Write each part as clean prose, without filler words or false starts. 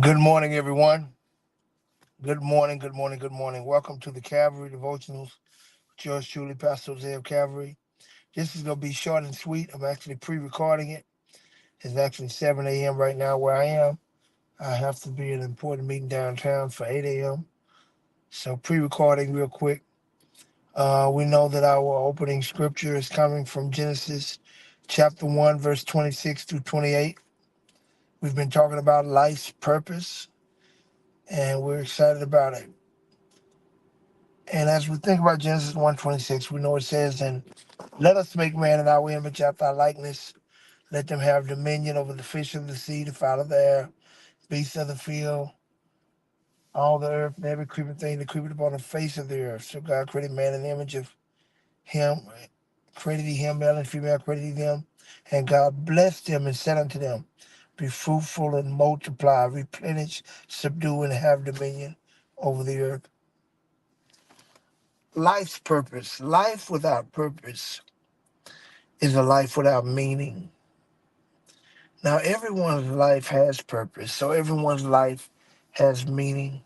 Good morning, everyone. Good morning, good morning, good morning. Welcome to the Calvary Devotionals. Yours truly, Pastor Hosea of Calvary. This is going to be short and sweet. I'm actually pre-recording it. It's actually 7 a.m. right now where I am. I have to be at an important meeting downtown for 8 a.m. So pre-recording real quick. We know that our opening scripture is coming from Genesis chapter 1, verse 26 through 28. We've been talking about life's purpose, and we're excited about it. And as we think about Genesis 1:26, we know it says, "And let us make man in our image after our likeness. Let them have dominion over the fish of the sea, the fowl of the air, beasts of the field, all the earth, and every creeping thing that creepeth upon the face of the earth." So God created man in the image of him, created he him, male and female created he them. And God blessed them and said unto them, "Be fruitful and multiply, replenish, subdue, and have dominion over the earth." Life's purpose. Life without purpose is a life without meaning. Now, everyone's life has purpose, so everyone's life has meaning,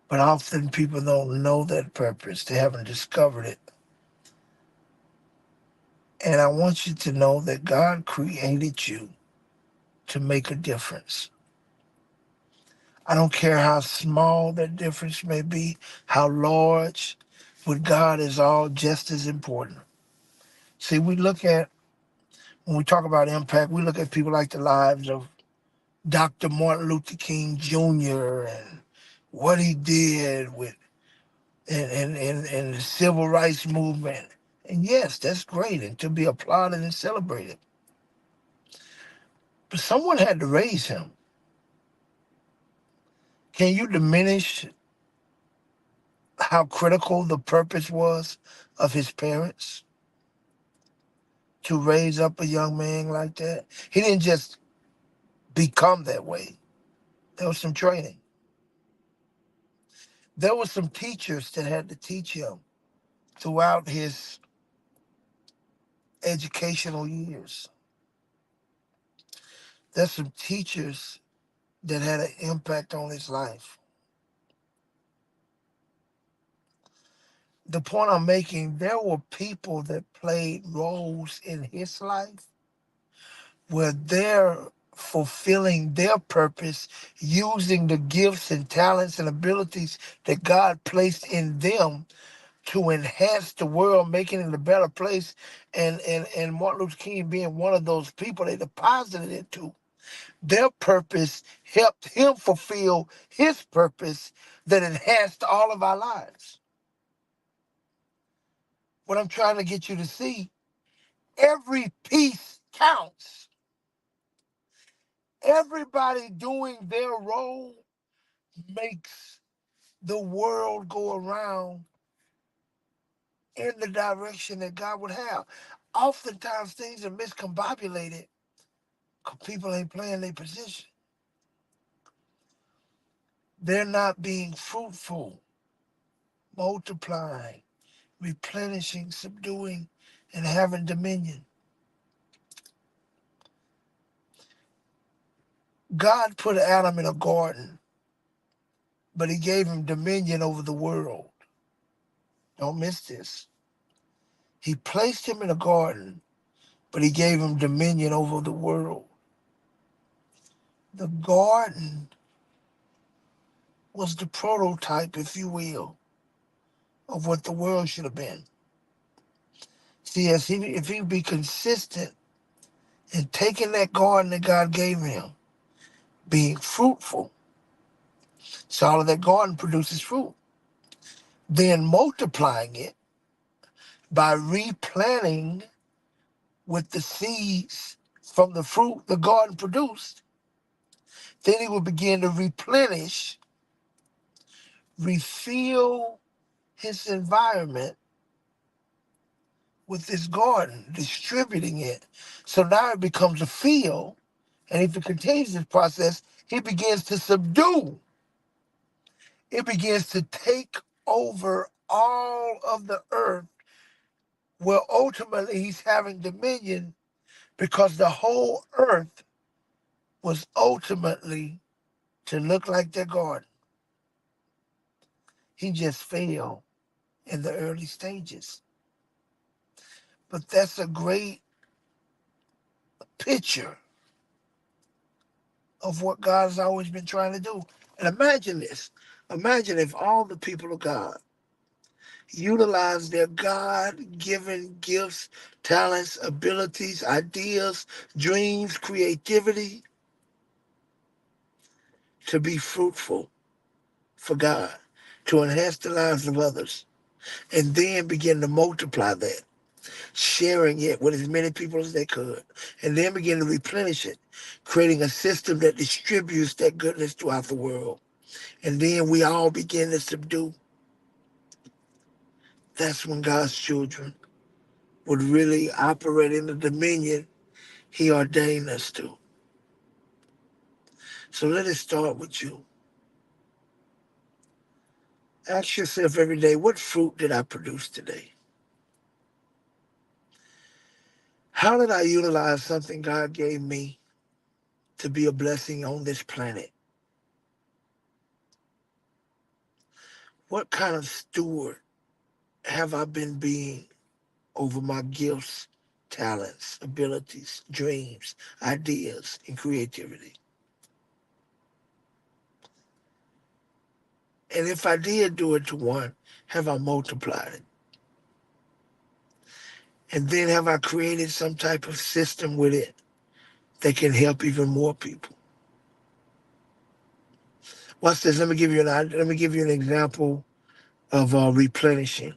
but often people don't know that purpose. They haven't discovered it. And I want you to know that God created you to make a difference. I don't care how small that difference may be, how large, with God is all just as important. See, when we talk about impact, we look at people like the lives of Dr. Martin Luther King Jr. and what he did with and the civil rights movement. And yes, that's great and to be applauded and celebrated. But someone had to raise him. Can you diminish how critical the purpose was of his parents to raise up a young man like that? He didn't just become that way. There was some training. There were some teachers that had to teach him throughout his educational years. There's some teachers that had an impact on his life. The point I'm making, there were people that played roles in his life where they're fulfilling their purpose using the gifts and talents and abilities that God placed in them to enhance the world, making it a better place. And Martin Luther King being one of those people they deposited it to. Their purpose helped him fulfill his purpose that enhanced all of our lives. What I'm trying to get you to see, every piece counts. Everybody doing their role makes the world go around in the direction that God would have. Oftentimes things are miscombobulated because people ain't playing their position. They're not being fruitful, multiplying, replenishing, subduing, and having dominion. God put Adam in a garden, but he gave him dominion over the world. Don't miss this. He placed him in a garden, but he gave him dominion over the world. The garden was the prototype, if you will, of what the world should have been. See, if he be consistent in taking that garden that God gave him, being fruitful, so all of that garden produces fruit, then multiplying it by replanting with the seeds from the fruit the garden produced, then he will begin to replenish, refill his environment with this garden, distributing it. So now it becomes a field, and if he continues this process, he begins to subdue. It begins to take over all of the earth, where ultimately he's having dominion because the whole earth was ultimately to look like their garden. He just failed in the early stages. But that's a great picture of what God has always been trying to do. And imagine this. Imagine if all the people of God utilize their God-given gifts, talents, abilities, ideas, dreams, creativity to be fruitful for God, to enhance the lives of others, and then begin to multiply that, sharing it with as many people as they could, and then begin to replenish it, creating a system that distributes that goodness throughout the world. And then we all begin to subdue. That's when God's children would really operate in the dominion He ordained us to. So let it start with you. Ask yourself every day, what fruit did I produce today? How did I utilize something God gave me to be a blessing on this planet? What kind of steward have I been being over my gifts, talents, abilities, dreams, ideas, and creativity? And if I did do it to one, have I multiplied it? And then have I created some type of system with it that can help even more people? Watch this. Let me give you an example of replenishing.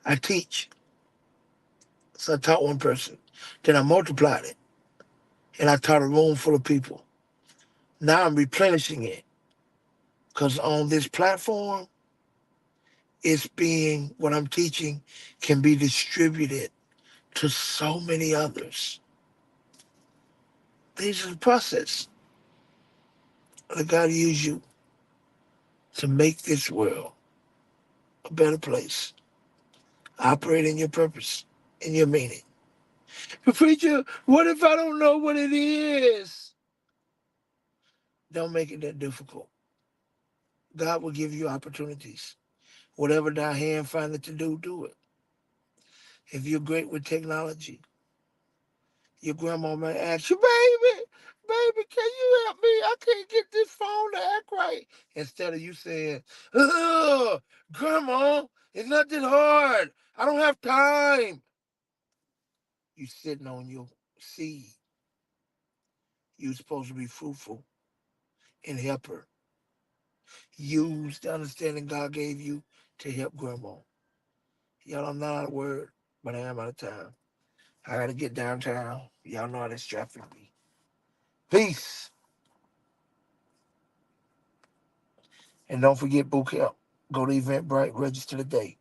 I teach, so I taught one person. Then I multiplied it, and I taught a room full of people. Now I'm replenishing it because on this platform, it's being what I'm teaching can be distributed to so many others. This is the process. Let God use you to make this world a better place. Operate in your purpose, in your meaning. But preacher, what if I don't know what it is? Don't make it that difficult. God will give you opportunities. Whatever thy hand findeth to do, do it. If you're great with technology, your grandma may ask you, baby, can you help me? I can't get this phone to act right. Instead of you saying, oh, grandma, it's not that hard. I don't have time. You sitting on your seed. You're supposed to be fruitful and help her. Use the understanding God gave you to help grandma. Y'all, I'm not out of word, but I am out of time. I gotta get downtown. Y'all know how this traffic be. Peace. And don't forget book help. Go to Eventbrite, register today.